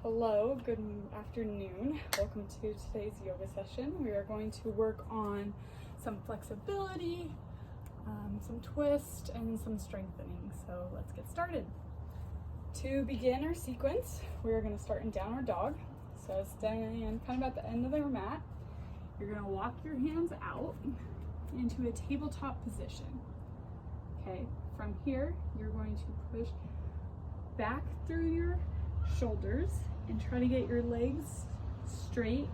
Hello, good afternoon. Welcome to today's yoga session. We are going to work on some flexibility, some twist, and some strengthening. So let's get started. To begin our sequence, we are going to start in downward dog. So stand kind of at the end of your mat. You're going to walk your hands out into a tabletop position. Okay, from here, you're going to push back through your shoulders and try to get your legs straight,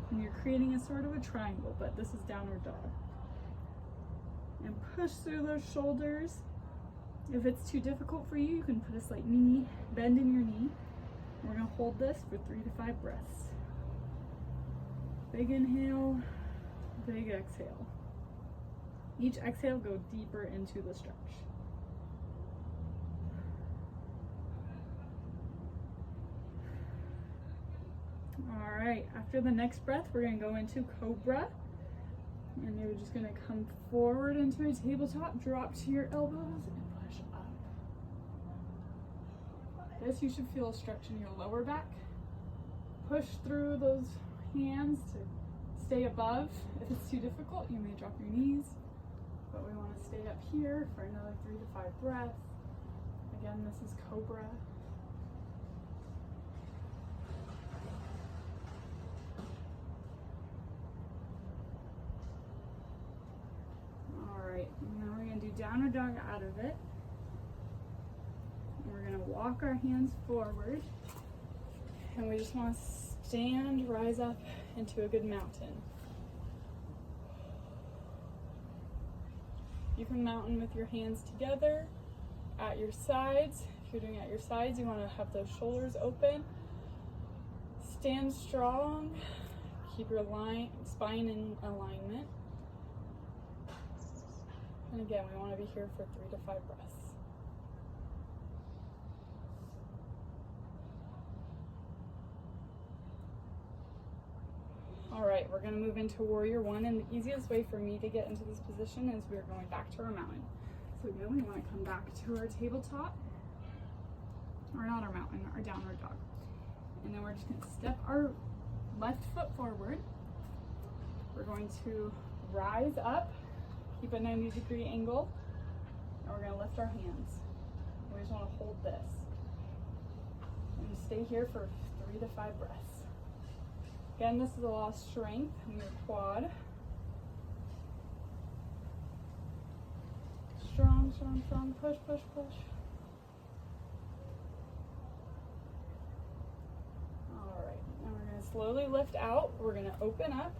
and you're creating a sort of a triangle, but this is downward dog. And push through those shoulders. If it's too difficult for you, you can put a slight knee bend in your knee. We're going to hold this for 3 to 5 breaths. Big inhale, big exhale. Each exhale, go deeper into the stretch. All right, after the next breath, we're going to go into Cobra. And you're just going to come forward into a tabletop, drop to your elbows, and push up. This, you should feel a stretch in your lower back. Push through those hands to stay above. If it's too difficult, you may drop your knees. But we want to stay up here for another 3 to 5 breaths. Again, this is Cobra. Now we're going to do downward dog out of it. And we're going to walk our hands forward. And we just want to stand, rise up into a good mountain. You can mountain with your hands together at your sides. If you're doing it at your sides, you want to have those shoulders open. Stand strong. Keep your spine in alignment. And again, we want to be here for 3 to 5 breaths. All right, we're going to move into Warrior One, and the easiest way for me to get into this position is we're going back to our mountain. So again, we want to come back to our tabletop, or not our mountain, our downward dog. And then we're just going to step our left foot forward. We're going to rise up. Keep a 90-degree angle, and we're going to lift our hands. We just want to hold this. And you stay here for 3 to 5 breaths. Again, this is a lot of strength in your quad. Strong, strong, strong. Push, push, push. All right, now we're going to slowly lift out. We're going to open up,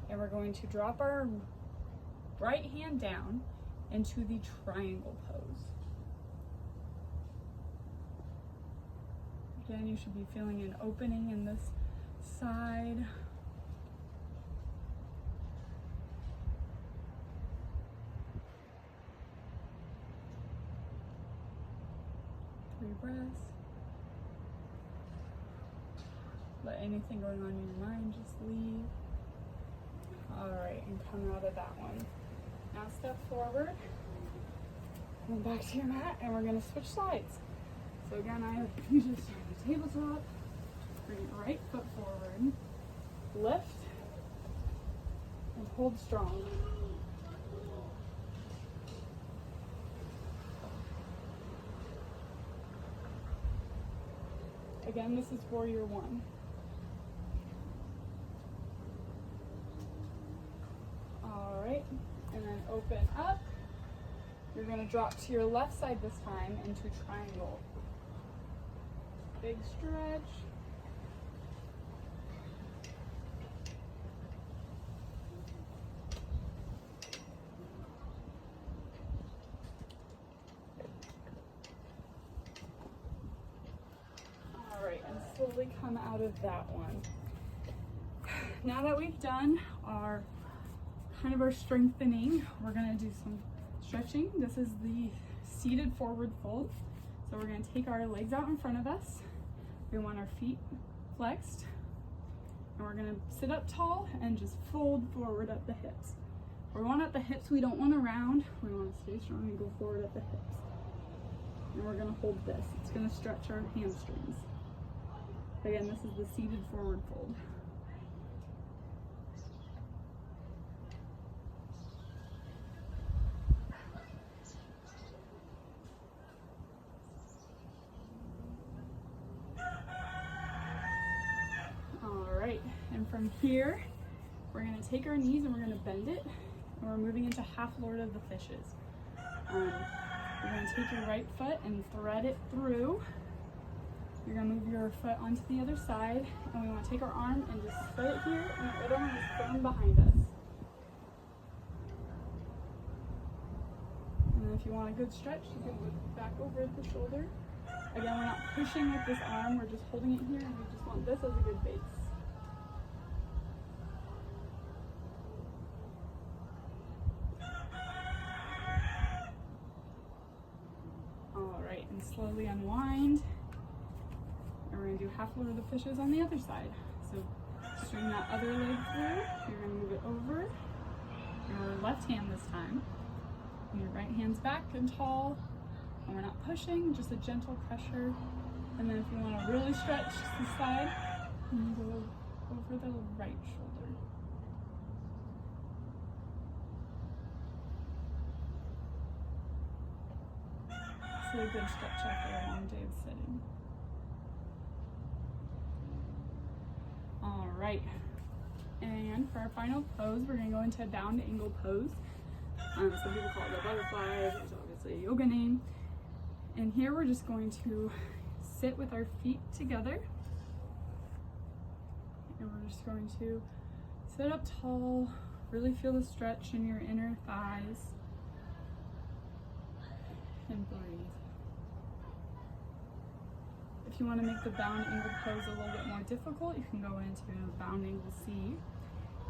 and we're going to drop our right hand down into the triangle pose. Again, you should be feeling an opening in this side. Three breaths. Let anything going on in your mind just leave. All right, and come out of that one. Now step forward, and back to your mat, and we're going to switch sides. So again, you just start on the tabletop, bring your right foot forward, lift, and hold strong. Again, this is Warrior One. And then open up. You're going to drop to your left side this time into triangle. Big stretch. All right, and slowly come out of that one. Now that we've done our strengthening, we're going to do some stretching. This is the seated forward fold. So we're going to take our legs out in front of us. We want our feet flexed. And we're going to sit up tall and just fold forward at the hips. We want at the hips, we don't want to round. We want to stay strong and go forward at the hips. And we're going to hold this. It's going to stretch our hamstrings. Again, this is the seated forward fold. Alright, and from here, we're going to take our knees and we're going to bend it, and we're moving into half Lord of the Fishes. You're going to take your right foot and thread it through. You're going to move your foot onto the other side, and we want to take our arm and just set it here, and our other arm is firm behind us. And then if you want a good stretch, you can look back over at the shoulder. Again, we're not pushing with this arm, we're just holding it here, and we just want this as a good base. Alright, and slowly unwind. And we're going to do half Lord of the Fishes on the other side. So string that other leg through, you're going to move it over. Your left hand this time. And your right hand's back and tall. And we're not pushing, just a gentle pressure. And then if you want to really stretch the side, you go over the right shoulder. It's a good stretch after a long day of sitting. All right. And for our final pose, we're going to go into a bound angle pose. Some people call it the butterfly. There's obviously a yoga name. And here we're just going to sit with our feet together. And we're just going to sit up tall, really feel the stretch in your inner thighs. And breathe. If you want to make the bound angle pose a little bit more difficult, you can go into bound angle C,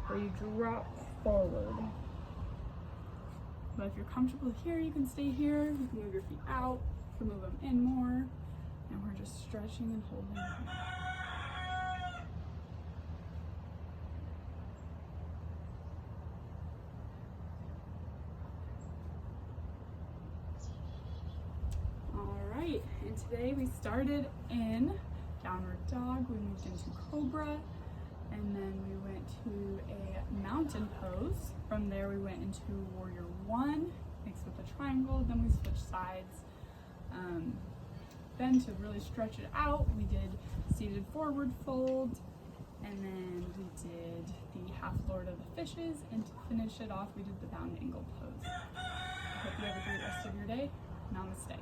where you drop forward. But if you're comfortable here, you can stay here. You can move your feet out, you can move them in more, and we're just stretching and holding them. Alright, and today we started in downward dog, we moved into cobra, and then we went to a mountain pose. From there we went into warrior one, mixed with a triangle, then we switched sides. Then to really stretch it out, we did seated forward fold, and then we did the half Lord of the Fishes, and to finish it off, we did the bound angle pose. I hope you have a great rest of your day. Namaste.